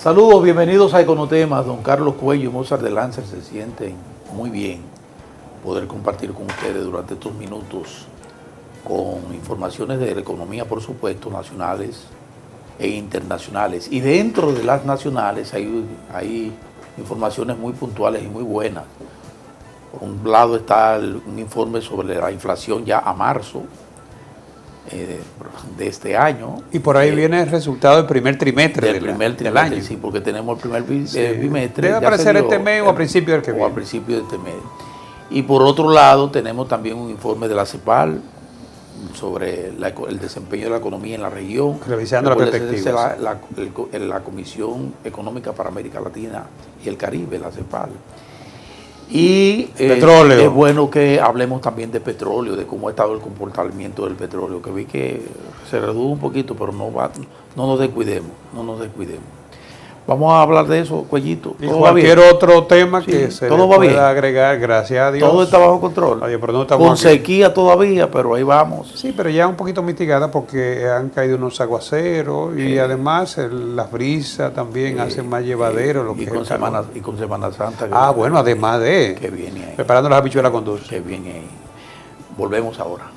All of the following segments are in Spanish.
Saludos, bienvenidos a Econotemas. Don Carlos Cuello y Mozart de Lancer se sienten muy bien poder compartir con ustedes durante estos minutos con informaciones de la economía, por supuesto, nacionales e internacionales. Y dentro de las nacionales hay informaciones muy puntuales y muy buenas. Por un lado está un informe sobre la inflación ya a marzo de este año. Y por ahí viene el resultado del primer trimestre del año. Sí, porque tenemos el primer bimestre. Debe aparecer este mes o a principio del que viene. O a principio de este mes. Y por otro lado tenemos también un informe de la CEPAL sobre el desempeño de la economía en la región. Revisando la perspectiva. La Comisión Económica para América Latina y el Caribe, la CEPAL. Y petróleo. Es bueno que hablemos también de petróleo, de cómo ha estado el comportamiento del petróleo, que vi que se redujo un poquito, pero no nos descuidemos. Vamos a hablar de eso, Cuellito. Y cualquier otro tema que se todo le pueda bien. Agregar, gracias a Dios. Todo está bajo control. Adiós, pero no estamos con aquí. Sequía todavía, pero ahí vamos. Sí, pero ya un poquito mitigada porque han caído unos aguaceros y además las brisas también hacen más llevadero lo que es con Semana Santa. Bueno, además de que viene ahí. Preparando las habichuelas con dulce. Que viene ahí. Volvemos ahora.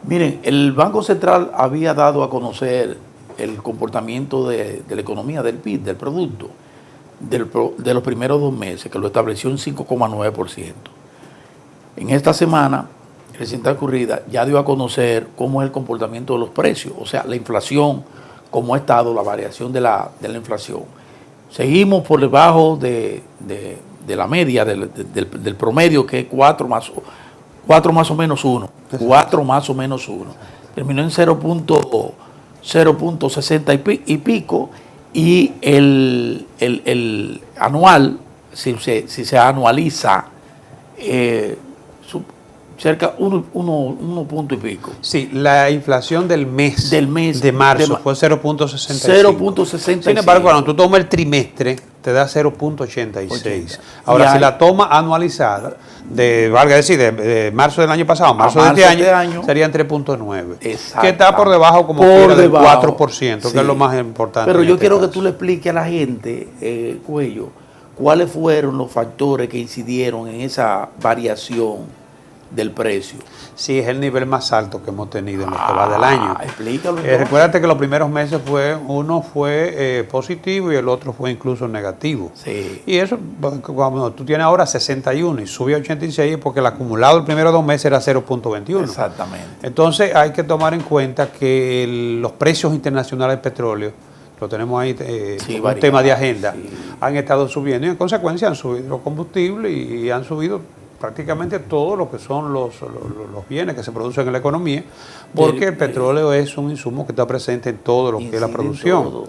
Miren, el Banco Central había dado a conocer el comportamiento de la economía, del PIB, del producto, de los primeros 2 meses, que lo estableció en 5,9%. En esta semana recién transcurrida ya dio a conocer cómo es el comportamiento de los precios, o sea, la inflación, cómo ha estado la variación de la inflación. Seguimos por debajo de la media, del promedio, que es 4 más o menos 1. 4 más o menos 1. Terminó en 0.60 y pico. Y el anual, si se anualiza, cerca 1 punto y pico. Sí, la inflación del mes de marzo fue 0.65. 0.65. Sin embargo, cuando tú tomas el trimestre, te da 0.86. Ahora, si la tomas anualizada, de marzo del año pasado a marzo de este año, serían 3.9. Que está por debajo del 4%, sí, que es lo más importante. Pero yo quiero que tú le expliques a la gente, Cuello, cuáles fueron los factores que incidieron en esa variación del precio. Sí, es el nivel más alto que hemos tenido en lo que va del año. Explícalo. Recuérdate que los primeros meses uno fue positivo y el otro fue incluso negativo. Sí. Y eso, cuando tú tienes ahora 61 y sube a 86, porque el acumulado del primero 2 meses era 0.21. Exactamente. Entonces hay que tomar en cuenta que los precios internacionales del petróleo, lo tenemos ahí como un tema de agenda, han estado subiendo y en consecuencia han subido los combustibles y han subido prácticamente todo lo que son los bienes que se producen en la economía, porque el petróleo es un insumo que está presente en todo lo que es la producción. Todo.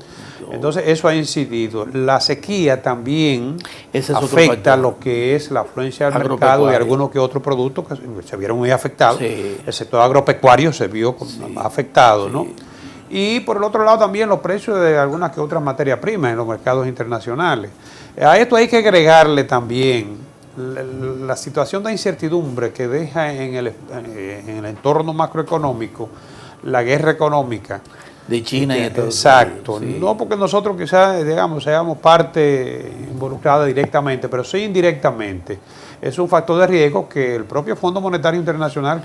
Entonces eso ha incidido. La sequía también afecta lo que es la afluencia al mercado de algunos que otros productos que se vieron muy afectados. Sí. El sector agropecuario se vio afectado, ¿no? Y por el otro lado también los precios de algunas que otras materias primas en los mercados internacionales. A esto hay que agregarle también la situación de incertidumbre que deja en el entorno macroeconómico la guerra económica de China y Estados Unidos. Exacto. Sí. No porque nosotros quizás seamos parte involucrada directamente, pero sí indirectamente. Es un factor de riesgo que el propio Fondo Monetario Internacional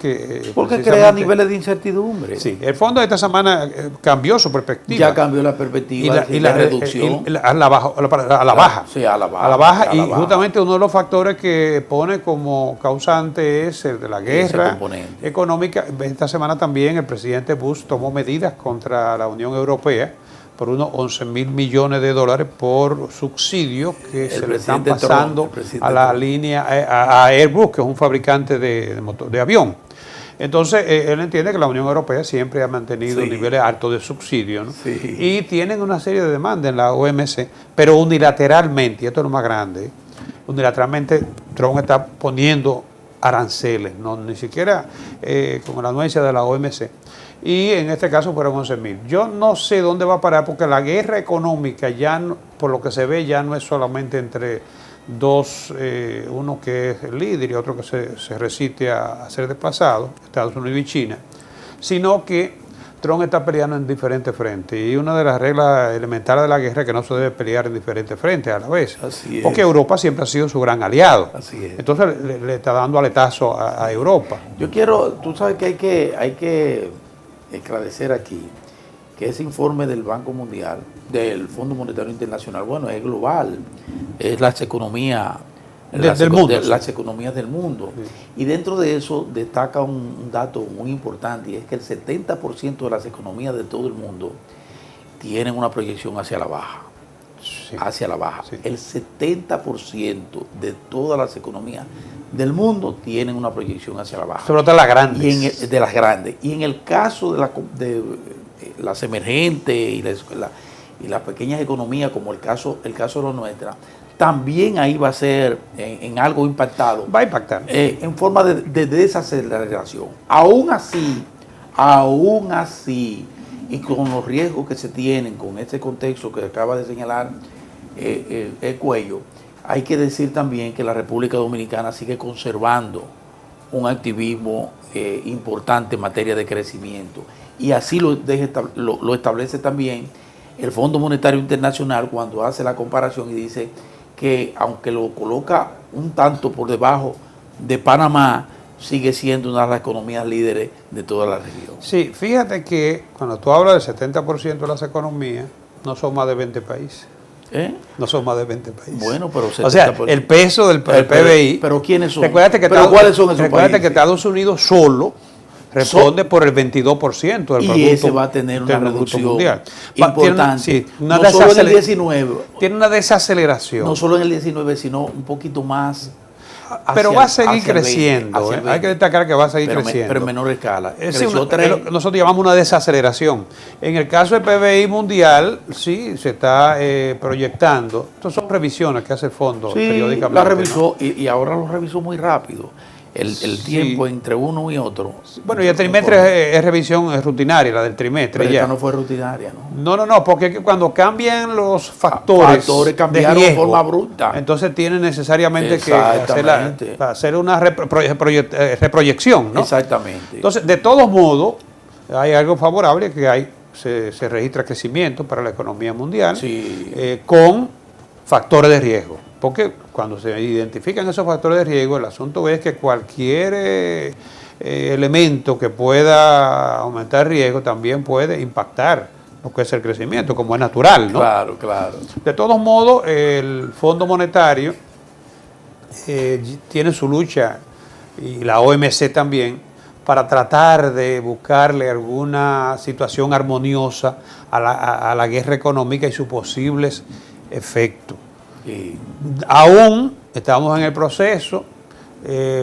porque crea niveles de incertidumbre. Sí, el fondo de esta semana cambió su perspectiva. Ya cambió la perspectiva y la reducción. A la baja. Sí, a la baja. Y justamente uno de los factores que pone como causante es el de la guerra económica. Esta semana también el presidente Bush tomó medidas contra la Unión Europea por unos 11 mil millones de dólares por subsidios que se le están pasando a la línea, a Airbus, que es un fabricante de avión. Entonces, él entiende que la Unión Europea siempre ha mantenido niveles altos de subsidio, ¿no? Y tienen una serie de demandas en la OMC, pero unilateralmente, y esto es lo más grande, unilateralmente Trump está poniendo aranceles, no ni siquiera con la anuencia de la OMC. Y en este caso fueron 11.000. Yo no sé dónde va a parar, porque la guerra económica ya, no, por lo que se ve, ya no es solamente entre dos, uno que es el líder y otro que se resiste a ser desplazado, Estados Unidos y China, sino que Trump está peleando en diferentes frentes. Y una de las reglas elementales de la guerra es que no se debe pelear en diferentes frentes a la vez. Así es. Porque Europa siempre ha sido su gran aliado. Así es. Entonces le está dando aletazo a Europa. Yo quiero, tú sabes que hay que esclarecer aquí que ese informe del Banco Mundial, del Fondo Monetario Internacional, bueno, es global, es las economías del mundo, las economías del mundo. Sí. Y dentro de eso destaca un dato muy importante, y es que el 70% de las economías de todo el mundo tienen una proyección hacia la baja. Sí. Hacia la baja. Sí. El 70% de todas las economías del mundo tienen una proyección hacia la baja. Sobre todo las grandes. De las grandes. Y en el caso de las emergentes y las pequeñas economías, como el caso de la nuestra, también ahí va a ser en algo impactado. Va a impactar. En forma de desaceleración. Aún así, y con los riesgos que se tienen, con este contexto que acaba de señalar Cuello, hay que decir también que la República Dominicana sigue conservando un activismo importante en materia de crecimiento. Y así lo establece también el Fondo Monetario Internacional cuando hace la comparación y dice que aunque lo coloca un tanto por debajo de Panamá, sigue siendo una de las economías líderes de toda la región. Sí, fíjate que cuando tú hablas del 70% de las economías, no son más de 20 países. No son más de 20 países. Bueno, pero 70%. O sea, el peso del PBI. Pero ¿quiénes son? ¿Cuáles son esos países? Recuérdate que Estados Unidos solo responde por el 22% del producto. Y ese va a tener una reducción mundial importante. No solo en el 19. Tiene una desaceleración. No solo en el 19, sino un poquito más. Pero va a seguir creciendo. Hay que destacar que va a seguir creciendo. Pero en menor escala. Nosotros llamamos una desaceleración. En el caso del PBI mundial, sí, se está proyectando. Estas son revisiones que hace el fondo periódicamente. La revisó, ¿no? y ahora lo revisó muy rápido. El tiempo entre uno y otro. Bueno, y el trimestre es revisión rutinaria, la del trimestre. Pero esta no fue rutinaria, ¿no? No, porque cuando cambian los factores cambiaron de riesgo, de forma bruta. Entonces tienen necesariamente que hacer una reproyección, ¿no? Exactamente. Entonces, de todos modos, hay algo favorable que se registra crecimiento para la economía mundial con factores de riesgo. Porque cuando se identifican esos factores de riesgo, el asunto es que cualquier elemento que pueda aumentar el riesgo también puede impactar lo que es el crecimiento, como es natural, ¿no? Claro. De todos modos, el Fondo Monetario tiene su lucha, y la OMC también, para tratar de buscarle alguna situación armoniosa a la guerra económica y sus posibles efectos. Aún estamos en el proceso,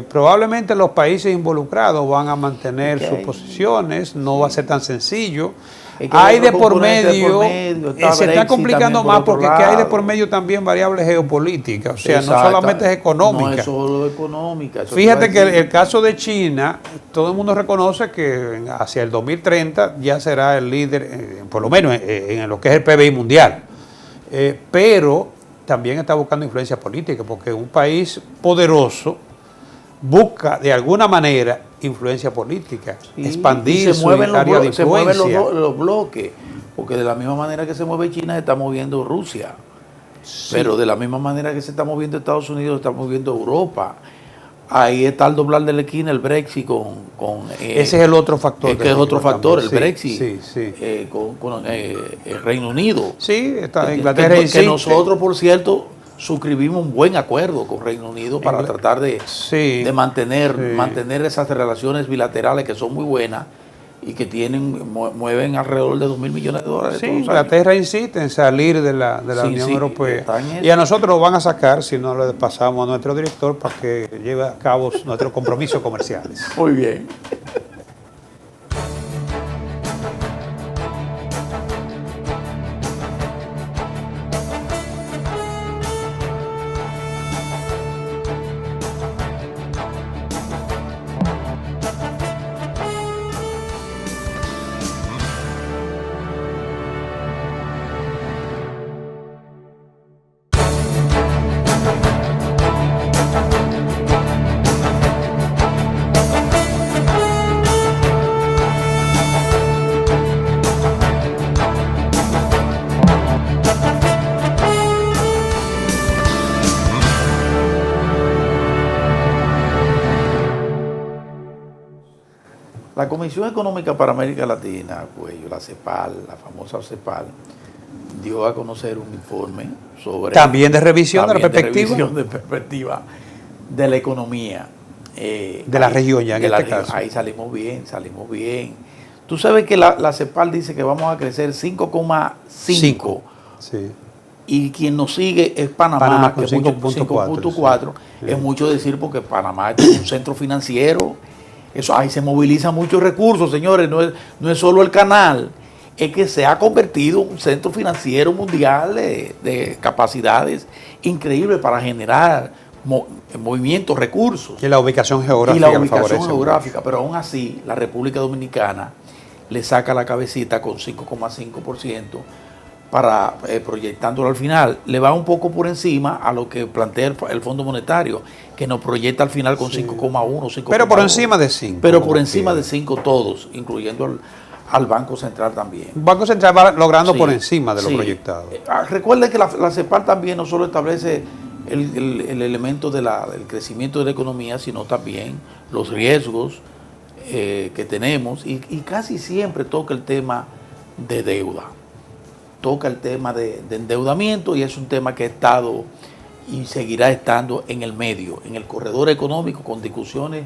probablemente los países involucrados van a mantener sus posiciones, no va a ser tan sencillo. Hay de por medio, se está complicando más porque hay de por medio también variables geopolíticas, o sea, no solamente es económica. No es solo económica. Fíjate que el caso de China, todo el mundo reconoce que hacia el 2030 ya será el líder, por lo menos en lo que es el PBI mundial, pero también está buscando influencia política, porque un país poderoso busca de alguna manera influencia política, expandir su área de influencia. Se mueven los bloques, porque de la misma manera que se mueve China, se está moviendo Rusia, pero de la misma manera que se está moviendo Estados Unidos, se está moviendo Europa. Ahí está el doblar de la esquina, el Brexit ese es el otro factor. Que es otro factor, el Brexit con el Reino Unido. Sí, está Inglaterra. Que nosotros, por cierto, suscribimos un buen acuerdo con Reino Unido para tratar de mantener esas relaciones bilaterales que son muy buenas y que mueven alrededor de 2.000 millones de dólares. Sí, Inglaterra insiste en salir de la Unión Europea. Y a nosotros lo van a sacar si no le pasamos a nuestro director para que lleve a cabo nuestros compromisos comerciales. Muy bien. La Comisión Económica para América Latina, Cuello, la CEPAL, la famosa CEPAL, dio a conocer un informe sobre... También de revisión de la perspectiva. De revisión de perspectiva de la economía. De la región ya en este caso. Ahí salimos bien. Tú sabes que la CEPAL dice que vamos a crecer 5,5. Sí. Y quien nos sigue es Panamá con que 5.4. Sí. Es mucho decir porque Panamá es un centro financiero. Eso, ahí se movilizan muchos recursos, señores, no es solo el canal, es que se ha convertido en un centro financiero mundial de capacidades increíbles para generar movimientos, recursos. Y la ubicación geográfica. Pero aún así, la República Dominicana le saca la cabecita con 5,5%, para proyectándolo al final, le va un poco por encima a lo que plantea el Fondo Monetario, que nos proyecta al final con 5,1, 5,2. Pero por encima de 5. Pero por encima de 5 todos, incluyendo al Banco Central también. El Banco Central va logrando por encima de lo proyectado. Recuerden que la CEPAL también no solo establece el elemento del crecimiento de la economía, sino también los riesgos que tenemos y casi siempre toca el tema de deuda. Toca el tema de endeudamiento y es un tema que ha estado y seguirá estando en el medio, en el corredor económico, con discusiones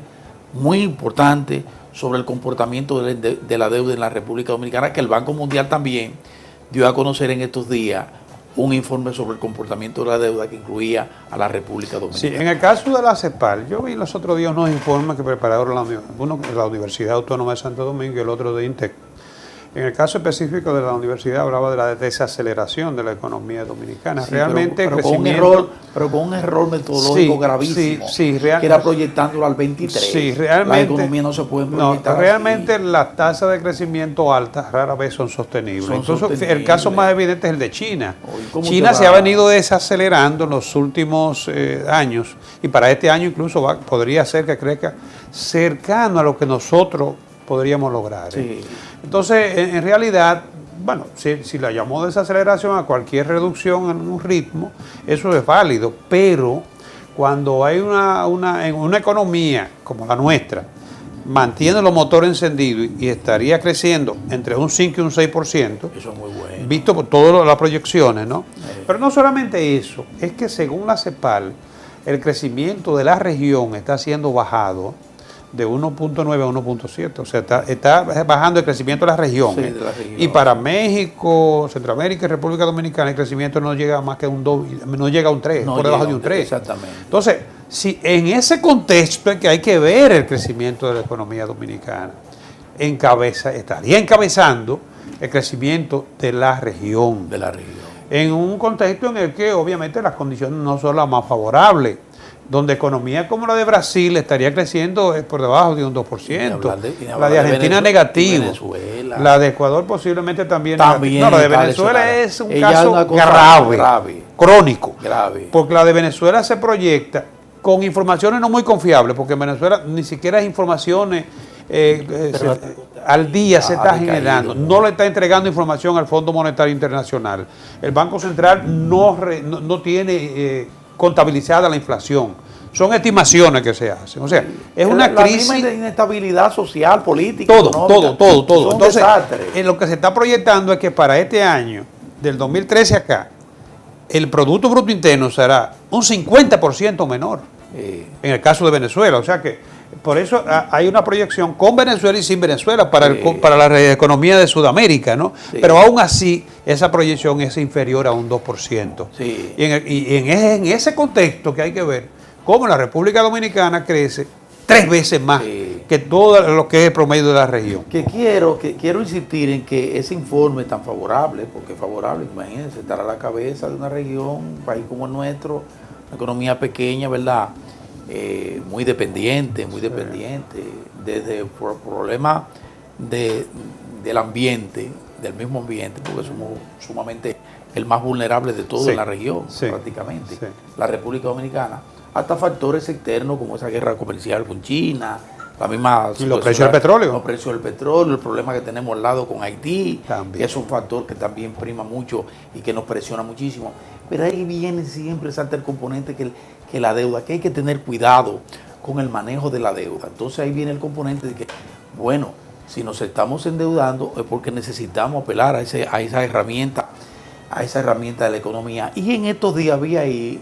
muy importantes sobre el comportamiento de la deuda en la República Dominicana, que el Banco Mundial también dio a conocer en estos días un informe sobre el comportamiento de la deuda que incluía a la República Dominicana. Sí, en el caso de la CEPAL, yo vi los otros días unos informes que prepararon uno de la Universidad Autónoma de Santo Domingo y el otro de INTEC. En el caso específico de la universidad hablaba de la desaceleración de la economía dominicana. Sí, realmente pero con un error metodológico gravísimo, que era proyectándolo al 23. Sí, realmente, la economía no se puede proyectar realmente así. Las tasas de crecimiento altas rara vez son sostenibles. Entonces, el caso más evidente es el de China. China se ha venido desacelerando en los últimos años y para este año incluso podría ser que crezca cercano a lo que nosotros podríamos lograr. Sí. Entonces, en realidad, bueno, si la llamó desaceleración a cualquier reducción en un ritmo, eso es válido, pero cuando hay en una economía como la nuestra, mantiene los motores encendidos y estaría creciendo entre un 5 y un 6%, eso es muy bueno, visto por todas las proyecciones, ¿no? Pero no solamente eso, es que según la CEPAL, el crecimiento de la región está siendo bajado de 1.9 a 1.7, o sea, está bajando el crecimiento de la región. Sí, de la región. Y para México, Centroamérica y República Dominicana el crecimiento no llega a más que un 2, no llega a un 3, por debajo de un 3. Exactamente. Entonces, si en ese contexto es que hay que ver el crecimiento de la economía dominicana, estaría encabezando el crecimiento de la región. De la región. En un contexto en el que obviamente las condiciones no son las más favorables, donde economía como la de Brasil estaría creciendo por debajo de un 2%, la de Argentina negativo, la de Ecuador posiblemente también negativo. No, la de Venezuela es un caso grave, crónico, porque la de Venezuela se proyecta con informaciones no muy confiables, porque en Venezuela ni siquiera es informaciones al día se está generando, no le está entregando información al Fondo Monetario Internacional. El Banco Central no tiene contabilizada la inflación. Son estimaciones que se hacen. O sea, es una crisis. La misma inestabilidad social, política, todo. Entonces, lo que se está proyectando es que para este año, del 2013 acá, el Producto Bruto Interno será un 50% menor. En el caso de Venezuela. O sea que Por eso hay una proyección con Venezuela y sin Venezuela para la economía de Sudamérica, ¿no? Sí. Pero aún así, esa proyección es inferior a un 2%. Sí. Y en ese contexto que hay que ver cómo la República Dominicana crece 3 veces más que todo lo que es el promedio de la región. Quiero insistir en que ese informe tan favorable, porque es favorable, imagínense, estar a la cabeza de una región, un país como el nuestro, una economía pequeña, ¿verdad? Muy dependiente, desde el problema del ambiente, del mismo ambiente, porque somos sumamente el más vulnerable de todo en la región, prácticamente, la República Dominicana, hasta factores externos como esa guerra comercial con China, la misma y los precios del petróleo. Los precios del petróleo, el problema que tenemos al lado con Haití, también. Que es un factor que también prima mucho y que nos presiona muchísimo. Pero ahí viene siempre, salta el componente que la deuda, que hay que tener cuidado con el manejo de la deuda. Entonces ahí viene el componente de que, bueno, si nos estamos endeudando es porque necesitamos apelar a esa herramienta de la economía. Y en estos días había ahí,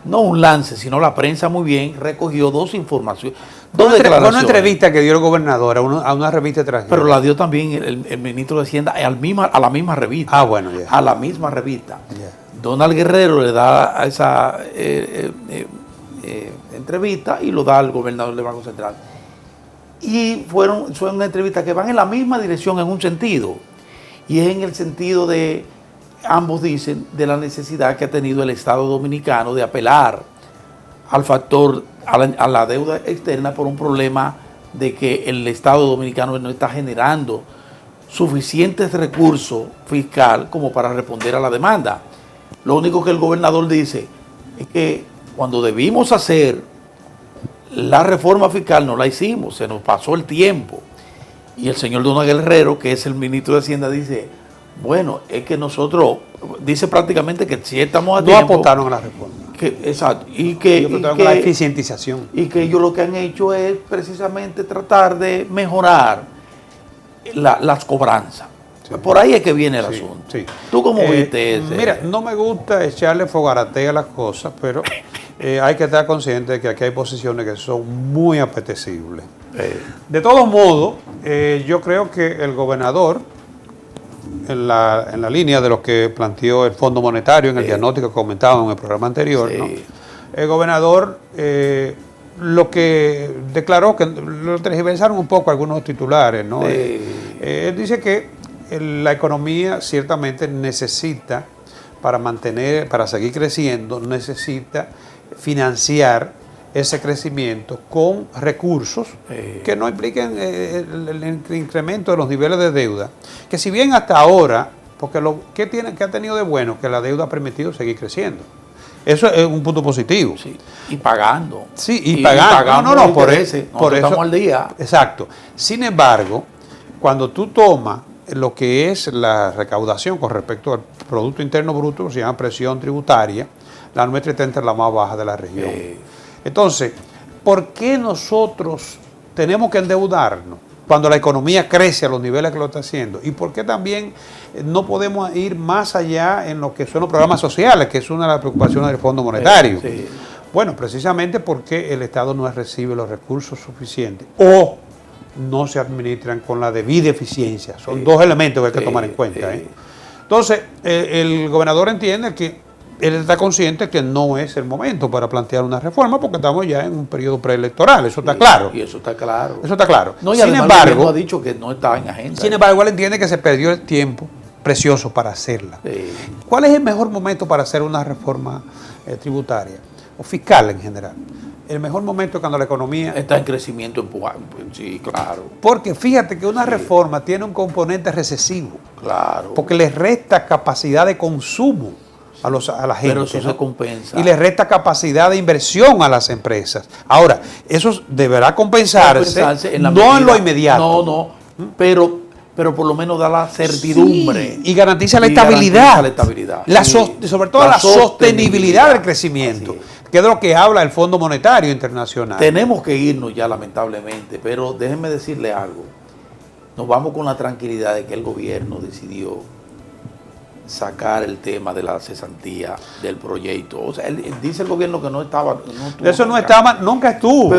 no un lance, sino la prensa muy bien recogió dos informaciones. Fue una entrevista que dio el gobernador a una revista extranjera. Pero la dio también el ministro de Hacienda a la misma revista. Ah, bueno, ya. A la misma revista. Donald Guerrero le da a esa entrevista y lo da al gobernador del Banco Central. Y fue una entrevista que van en la misma dirección en un sentido. Y es en el sentido de, ambos dicen, de la necesidad que ha tenido el Estado Dominicano de apelar al factor, a la deuda externa por un problema de que el Estado Dominicano no está generando suficientes recursos fiscal como para responder a la demanda. Lo único que el gobernador dice es que cuando debimos hacer la reforma fiscal no la hicimos, se nos pasó el tiempo. Y el señor Donald Guerrero, que es el ministro de Hacienda, dice, bueno, es que nosotros, dice prácticamente que si estamos a tiempo. No apostaron a la reforma. Exacto. Y que la eficientización. Y que ellos lo que han hecho es precisamente tratar de mejorar las cobranzas. Sí. Por ahí es que viene el asunto. Sí. ¿Tú cómo viste ese? Mira, no me gusta echarle fogarate a las cosas, pero hay que estar consciente de que aquí hay posiciones que son muy apetecibles. De todos modos, yo creo que el gobernador, en la línea de lo que planteó el Fondo Monetario en el diagnóstico que comentábamos en el programa anterior, ¿no? El gobernador lo que declaró, que lo tergiversaron un poco algunos titulares, ¿no? Él dice que la economía ciertamente necesita, para seguir creciendo, necesita financiar ese crecimiento con recursos que no impliquen el incremento de los niveles de deuda, que si bien hasta ahora, porque ¿qué ha tenido de bueno? Que la deuda ha permitido seguir creciendo. Eso es un punto positivo. Sí. Y pagando. Sí, y pagando. No, por eso estamos al día. Exacto. Sin embargo, cuando tú tomas lo que es la recaudación con respecto al Producto Interno Bruto, que se llama presión tributaria, la nuestra está entre la más baja de la región. Entonces, ¿por qué nosotros tenemos que endeudarnos cuando la economía crece a los niveles que lo está haciendo? ¿Y por qué también no podemos ir más allá en lo que son los programas sociales, que es una de las preocupaciones del Fondo Monetario? Bueno, precisamente porque el Estado no recibe los recursos suficientes o no se administran con la debida eficiencia. Son dos elementos que hay que tomar en cuenta. Entonces, el gobernador entiende que él está consciente que no es el momento para plantear una reforma porque estamos ya en un periodo preelectoral, eso está claro. Y eso está claro. Eso está claro. No, y sin embargo, ha dicho que no está en agenda. Sin embargo, él entiende que se perdió el tiempo precioso para hacerla. ¿Cuál es el mejor momento para hacer una reforma tributaria o fiscal en general? El mejor momento es cuando la economía está en crecimiento empujado. Sí, claro. Porque fíjate que una reforma tiene un componente recesivo. Claro. Porque le resta capacidad de consumo a la gente. Pero eso se compensa. Y le resta capacidad de inversión a las empresas. Ahora, eso deberá compensarse en lo inmediato. No, pero por lo menos da la certidumbre. Sí, y garantiza la estabilidad. Sobre todo la sostenibilidad del crecimiento, que es de lo que habla el Fondo Monetario Internacional. Tenemos que irnos ya, lamentablemente, pero déjenme decirle algo. Nos vamos con la tranquilidad de que el gobierno decidió sacar el tema de la cesantía del proyecto. O sea, dice el gobierno que no estaba... Eso no estaba, nunca estuvo.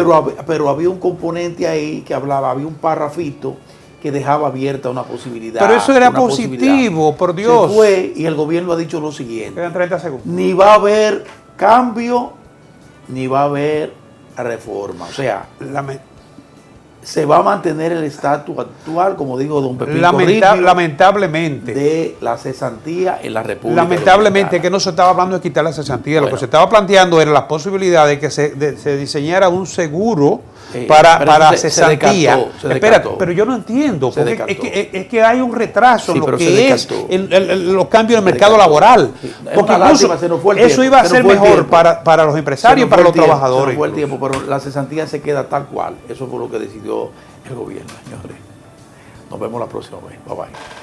Pero había un componente ahí que hablaba, había un parrafito que dejaba abierta una posibilidad. Pero eso era positivo, por Dios. Se fue y el gobierno ha dicho lo siguiente. Quedan 30 segundos. Ni va a haber cambio, ni va a haber reforma. O sea, se va a mantener el estatus actual, como digo don Pepín lamentablemente. De la cesantía en la República Lamentablemente, Dominicana. que no se estaba hablando de quitar la cesantía. Lo que se estaba planteando era la posibilidad de que se diseñara un seguro para cesantía. Espera, pero yo no entiendo, porque es que hay un retraso en lo que es los cambios en el mercado laboral. Porque incluso eso iba a ser mejor para los empresarios y para los trabajadores. Fue el tiempo, pero la cesantía se queda tal cual. Eso fue lo que decidió el gobierno, señores. Nos vemos la próxima vez. Bye bye.